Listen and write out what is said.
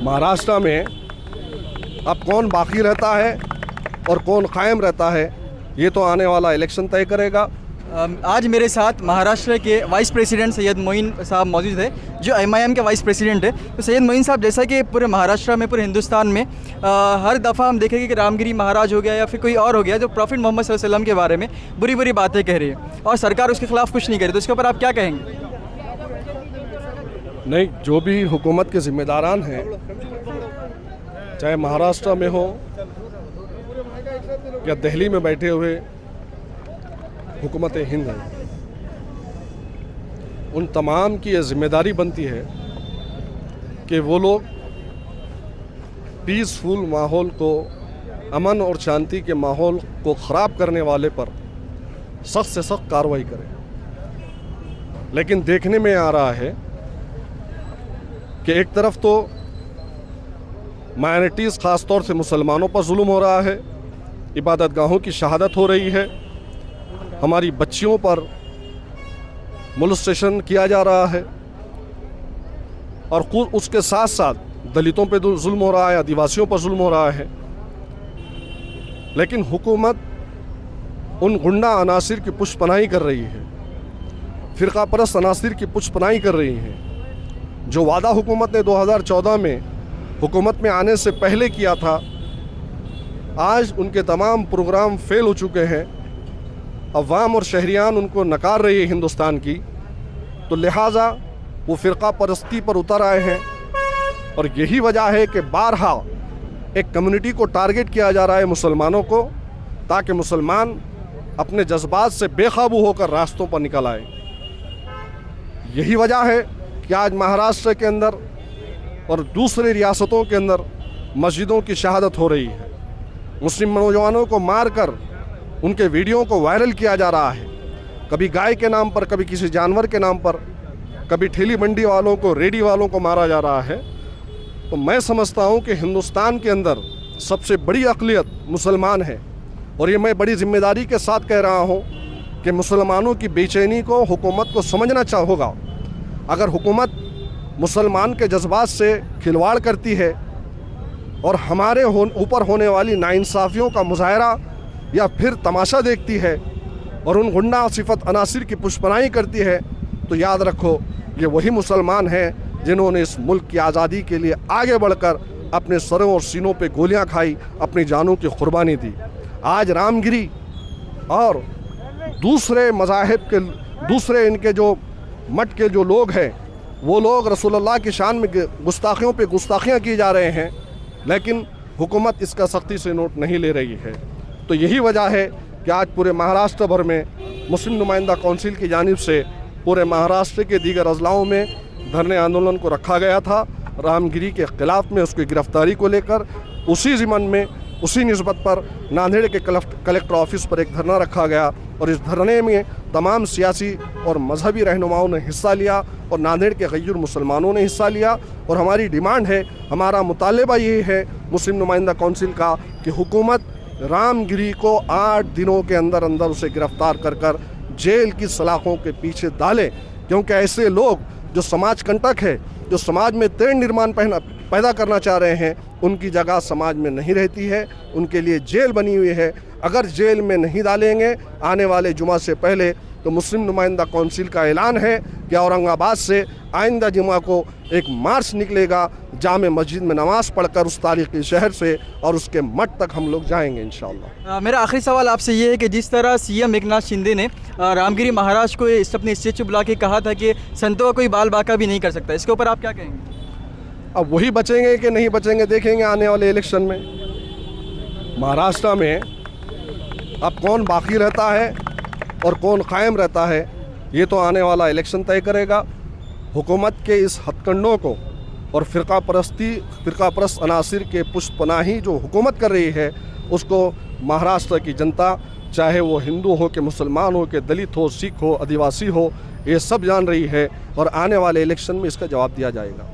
महाराष्ट्र में अब कौन बाकी रहता है और कौन कायम रहता है, ये तो आने वाला इलेक्शन तय करेगा। आज मेरे साथ महाराष्ट्र के वाइस प्रेसिडेंट सैयद मोइन साहब मौजूद है, जो MIM के वाइस प्रेसिडेंट है। तो सैयद मोइन साहब, जैसा कि पूरे महाराष्ट्र में, पूरे हिंदुस्तान में हर दफ़ा हम देखेंगे कि रामगिरी महाराज हो गया या फिर कोई और हो गया जो प्रॉफिट मोहम्मद सल्लल्लाहु अलैहि वसल्लम के बारे में बुरी बुरी बातें कह रही है और सरकार उसके खिलाफ कुछ नहीं कह रही, तो इसके ऊपर आप क्या कहेंगे? नहीं, जो भी हुकूमत के ज़िम्मेदारान हैं, चाहे महाराष्ट्र में हो या दिल्ली में बैठे हुए हुकूमत हिंद है, उन तमाम की यह जिम्मेदारी बनती है कि वो लोग पीसफुल माहौल को, अमन और शांति के माहौल को ख़राब करने वाले पर सख्त से सख्त कार्रवाई करें। लेकिन देखने में आ रहा है कि एक तरफ तो माइनॉरिटीज़ ख़ास तौर से मुसलमानों पर जुल्म हो रहा है, इबादतगाहों की शहादत हो रही है, हमारी बच्चियों पर मोलेस्टेशन किया जा रहा है और उसके साथ साथ दलितों पे जुल्म हो रहा है, आदिवासियों पर जुल्म हो रहा है। लेकिन हुकूमत उन गुंडा अनासिर की पुष्पनाही कर रही है, फ़िरका परस्त अनासिर की पुष्पनाही कर रही है। जो वादा हुकूमत ने 2014 में हुकूमत में आने से पहले किया था, आज उनके तमाम प्रोग्राम फेल हो चुके हैं। अवाम और शहरियान उनको नकार रही है हिंदुस्तान की, तो लिहाजा वो फ़िरका परस्ती पर उतर आए हैं। और यही वजह है कि बारहा एक कम्युनिटी को टारगेट किया जा रहा है, मुसलमानों को, ताकि मुसलमान अपने जज्बात से बेकाबू होकर रास्तों पर निकल आए। यही वजह है कि आज महाराष्ट्र के अंदर और दूसरे रियासतों के अंदर मस्जिदों की शहादत हो रही है। मुस्लिम नौजवानों को मारकर उनके वीडियो को वायरल किया जा रहा है, कभी गाय के नाम पर, कभी किसी जानवर के नाम पर, कभी ठेली मंडी वालों को, रेडी वालों को मारा जा रहा है। तो मैं समझता हूँ कि हिंदुस्तान के अंदर सबसे बड़ी अक़लियत मुसलमान है और ये मैं बड़ी ज़िम्मेदारी के साथ कह रहा हूँ कि मुसलमानों की बेचैनी को हुकूमत को समझना होगा। अगर हुकूमत मुसलमान के जज्बात से खिलवाड़ करती है और हमारे ऊपर होने वाली नाइंसाफ़ियों का मुजाहरा या फिर तमाशा देखती है और उन गुंडा सिफत अनासिर की पुष्पनाही करती है, तो याद रखो ये वही मुसलमान हैं जिन्होंने इस मुल्क की आज़ादी के लिए आगे बढ़कर अपने सरों और सीनों पे गोलियां खाई, अपनी जानों की कुर्बानी दी। आज रामगिरी और दूसरे मज़ाहिब के, दूसरे इनके जो मठ के जो लोग हैं, वो लोग रसूलुल्लाह की शान में गुस्ताखियों पे गुस्ताखियाँ की जा रहे हैं, लेकिन हुकूमत इसका सख्ती से नोट नहीं ले रही है। तो यही वजह है कि आज पूरे महाराष्ट्र भर में मुस्लिम नुमाइंदा कौंसिल की जानिब से पूरे महाराष्ट्र के दीगर अजलाओं में धरने आंदोलन को रखा गया था रामगिरी के ख़िलाफ़ में, उसकी गिरफ़्तारी को लेकर। उसी ज़िमन में, उसी निस्बत पर नांदेड़ के कलेक्टर ऑफिस पर एक धरना रखा गया और इस धरने में तमाम सियासी और मजहबी रहनुमाओं ने हिस्सा लिया और नांदेड़ के गैर मुसलमानों ने हिस्सा लिया। और हमारी डिमांड है, हमारा मुतालबा ये है मुस्लिम नुमाइंदा कौंसिल का कि हुकूमत रामगिरी को 8 दिनों के अंदर अंदर उसे गिरफ़्तार कर जेल की सलाखों के पीछे डालें, क्योंकि ऐसे लोग जो समाज कंटक है, जो समाज में तेढ़ निर्माण पैदा करना चाह रहे हैं, उनकी जगह समाज में नहीं रहती है, उनके लिए जेल बनी हुई है। अगर जेल में नहीं डालेंगे आने वाले जुमा से पहले, तो मुस्लिम नुमाइंदा कौंसिल का ऐलान है कि औरंगाबाद से आइंदा जुमा को एक मार्च निकलेगा, जामे मस्जिद में नमाज़ पढ़कर उस तारीख़ी शहर से और उसके मठ तक हम लोग जाएंगे इंशाअल्लाह। मेरा आखिरी सवाल आपसे ये है कि जिस तरह CM एकनाथ शिंदे ने रामगिरी महाराज को अपने स्टेचू बुला के कहा था कि संतों का कोई बाल बाका भी नहीं कर सकता, इसके ऊपर आप क्या कहेंगे? अब वही बचेंगे कि नहीं बचेंगे देखेंगे आने वाले इलेक्शन में। महाराष्ट्र में अब कौन बाकी रहता है और कौन कायम रहता है, ये तो आने वाला इलेक्शन तय करेगा। हुकूमत के इस हथकंडों को और फ़िरका परस्त अनासिर के पुष्पनाही जो हुकूमत कर रही है, उसको महाराष्ट्र की जनता, चाहे वो हिंदू हो कि मुसलमान हो कि दलित हो, सिख हो, आदिवासी हो, ये सब जान रही है और आने वाले इलेक्शन में इसका जवाब दिया जाएगा।